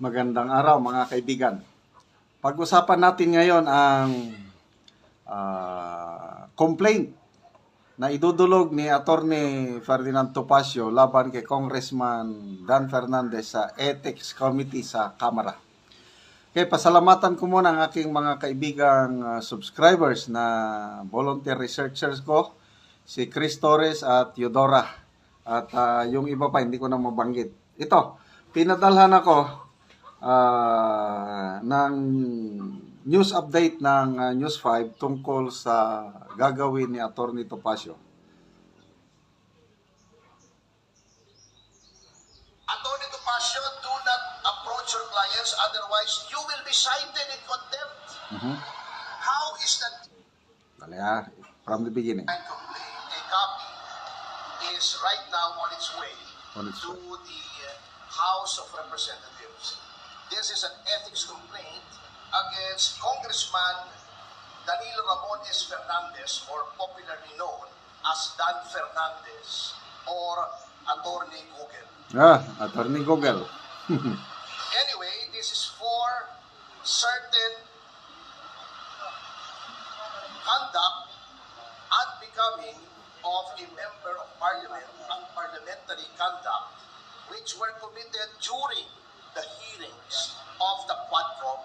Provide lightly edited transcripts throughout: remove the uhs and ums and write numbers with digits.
Magandang araw mga kaibigan. Pag-usapan natin ngayon ang complaint na idudulog ni Attorney Ferdinand Topacio laban kay Congressman Dan Fernandez sa Ethics Committee sa Kamara. Okay, pasalamatan ko muna ang aking mga kaibigang subscribers na volunteer researchers ko, si Chris Torres at Eudora. At yung iba pa, hindi ko na mabanggit. Ito, pinadalhan ako ng news update ng News 5 tungkol sa gagawin ni Attorney Topacio. Attorney Topacio, do not approach your clients, otherwise you will be cited in contempt. How is that? From the beginning. A copy is right now on its way to the House of Representatives. This is an ethics complaint against Congressman Danilo Ramones Fernandez, or popularly known as Dan Fernandez, or Attorney Google. Attorney Google. Anyway, this is for certain conduct unbecoming of a member of parliament, parliamentary conduct, which were committed during the hearings of the Quadcom.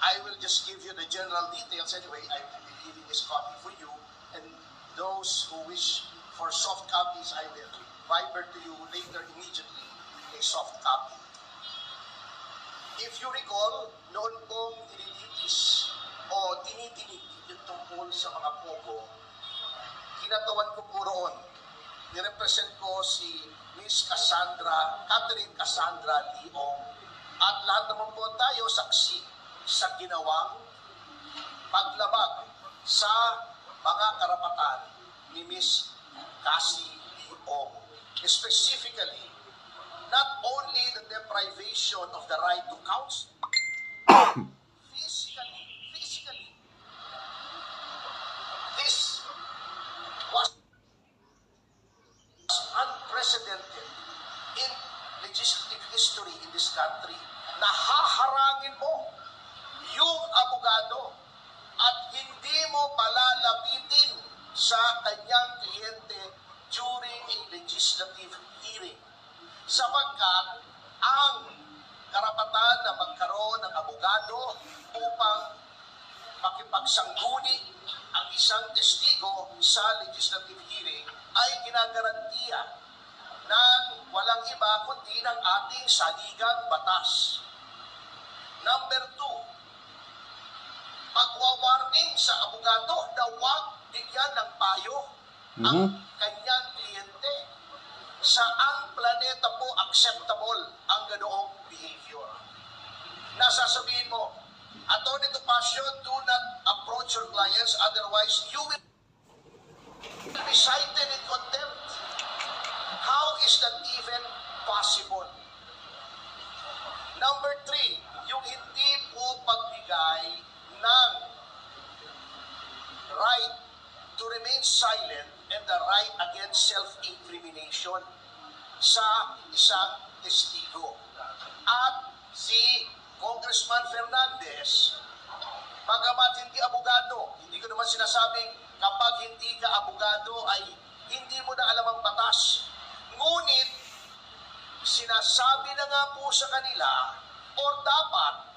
I will just give you the general details anyway. I will be leaving this copy for you, and those who wish for soft copies, I will viber to you later immediately a soft copy. If you recall, noon kong nililitis o dinidinig yung tungkol sa mga pogo, kinatawan ko po roon. Nirepresent ko si Miss Catherine Cassandra Leong, at lahat naman po tayo saksi sa ginawang paglabag sa mga karapatan ni Miss Cassie Leong. Specifically, not only the deprivation of the right to counsel, physically, this was unprecedented in legislative history in this country. Nahaharangin mo yung abogado at hindi mo palalapitin sa kanyang kliyente during a legislative hearing, sapagkat ang karapatan na magkaroon ng abogado upang makipagsangguni ang isang testigo sa legislative hearing ay ginagarantiya ng walang iba kundi ng ating saligang batas. Number 2, pagwawarning sa abogado na huwag bigyan ng payo ang kanyang kliyente. Saang planeta po acceptable ang ganoong behavior? Nasasabihin mo, Attorney Topacio, do not approach your clients, otherwise you will be cited in contempt. How is that even possible? Number 3, yung hindi po pagbigay ng right to remain silent and the right against self-incrimination sa isang testigo. At si Congressman Fernandez, bagamat hindi abogado, hindi ko naman sinasabing kapag hindi ka abogado ay hindi mo na alam ang batas. Ngunit, sinasabi na nga po sa kanila, or dapat,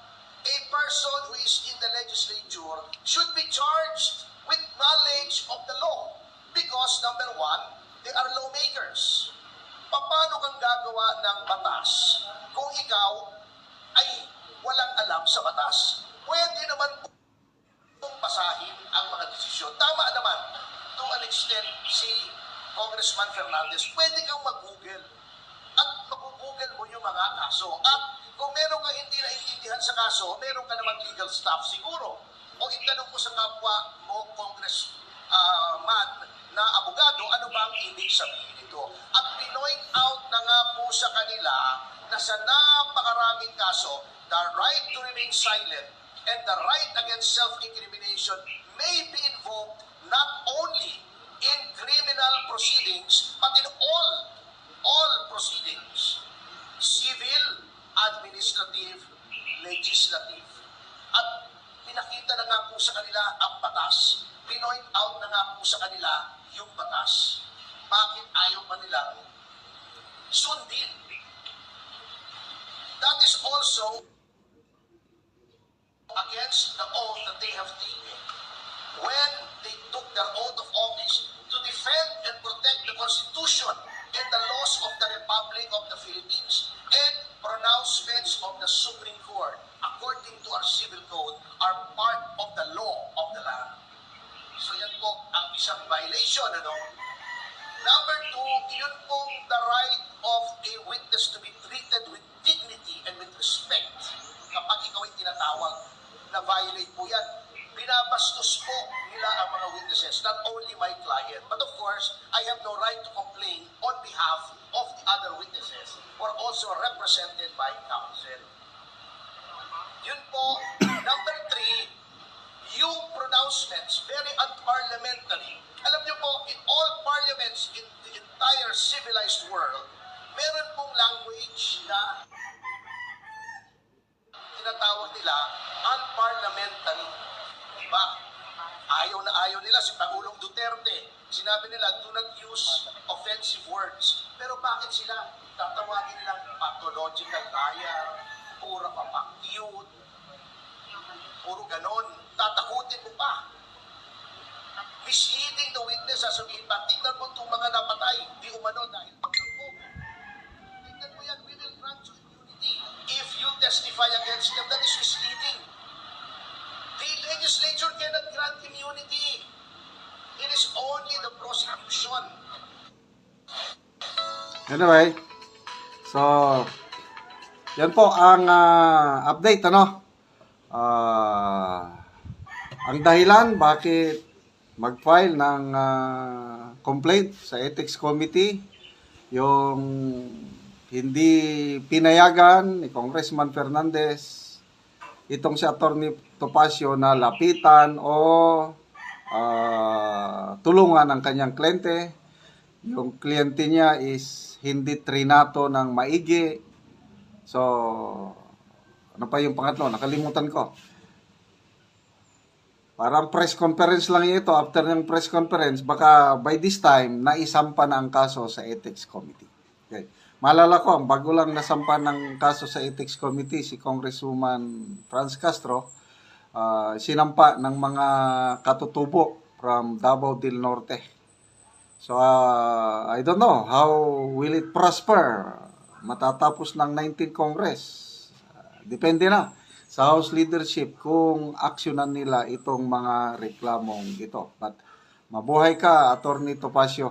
a person who is in the legislature should be charged with knowledge of the law. Because, number 1, they are lawmakers. Paano kang gagawa ng batas kung ikaw ay walang alam sa batas? Pwede naman kung basahin ang mga desisyon. Tama naman, to an extent, si Congressman Fernandez, pwede kang mag-google at mag-google mo yung mga kaso. At kung meron kang hindi naiintindihan sa kaso, meron ka namang legal staff siguro. O itanong mo sa kapwa mo, Congressman na abogado, ano ba ang ibig sabihin nito? At pinoint out na nga po sa kanila na sa napakaraming kaso, the right to remain silent and the right against self-incrimination may be invoked not only in criminal proceedings, but in all proceedings, civil, administrative, sa kanila ang batas. Pinoint out na nga po sa kanila yung batas. Bakit ayaw pa nilang sundin? That is also against the oath that they have taken when they took their oath of office to defend and protect the Constitution and the laws of the Republic of the Philippines and pronouncements of the Supreme Court, according to our civil code, are part of the law of the land. So yan po ang isang violation, ano? Number two, yun pong the right of a witness to be treated with dignity and with respect. Kapag ikaw ay tinatawag, na violate po yan. Binabastos po nila ang mga witnesses, not only my client, but of course, I have no right to complain on behalf of the other witnesses who are also represented by counsel. Yun po. Number three, yung pronouncements, very unparliamentary. Alam niyo po, in all parliaments in the entire civilized world, meron pong language na tinatawag nila unparliamentary. Diba? Ayaw na ayaw nila si Pangulong Duterte. Sinabi nila, do not use offensive words. Pero bakit sila tatawagin nilang pathological liar, puro papakyut, puro ganon, tatakutin mo pa. Misleading the witness, sasabihin pa, tignan mo itong mga napatay, di umano dahil pagkakbo. Tignan mo yan, we will grant you immunity. If you testify against them, that is misleading. The legislature cannot grant immunity. It is only the prosecution. Anyway, so, yan po ang update, ano? Ang dahilan bakit mag-file ng complaint sa Ethics Committee, yung hindi pinayagan ni Congressman Fernandez itong si Atty. Topacio na lapitan o tulungan ang kanyang kliyente. Yung kliyente niya is hindi trinato ng maigi. So, ano pa yung pangatlo? Nakalimutan ko. Parang press conference lang ito. After ng press conference, baka by this time, naisampa na ang kaso sa Ethics Committee. Okay. Maalala ko, ang bago lang nasampa ng kaso sa Ethics Committee, si Congresswoman Franz Castro, sinampa ng mga katutubo from Davao del Norte. So, I don't know how will it prosper matatapos ng 19th Congress. Depende na sa House leadership kung aksyonan nila itong mga reklamong ito. But mabuhay ka, Atty. Topacio.